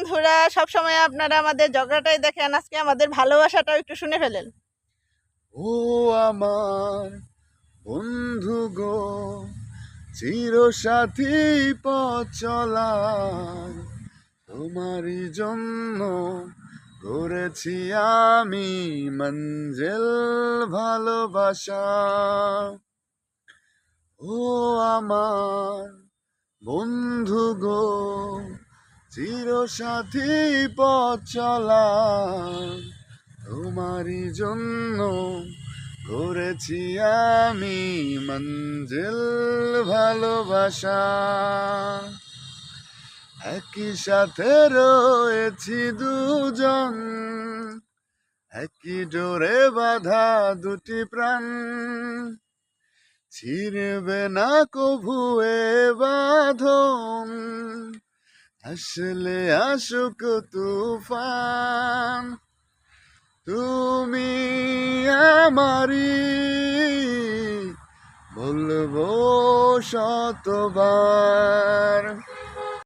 বন্ধুরা, সবসময় আপনারা আমাদের ঝগড়াটাই দেখেন, আজকে আমাদের ভালোবাসাটাও একটু শুনে ফেলেন। ও আমার বন্ধু গো, চির সাথী পথ চলা, তোমারই জন্য করেছি আমি মঞ্জিল ভালোবাসা। ও আমার বন্ধু গো, চির সাথী পথ চলা, তোমারই জন্য করেছি আমি মঞ্জিল ভালোবাসা। একই সাথে রয়েছি দুজন, একই ডোরে বাঁধা দুটি প্রাণ, ছিড়বে না কভু এ বাঁধন, আসলে আসুক তুফান। তুমি আমারি বলবো শতবার।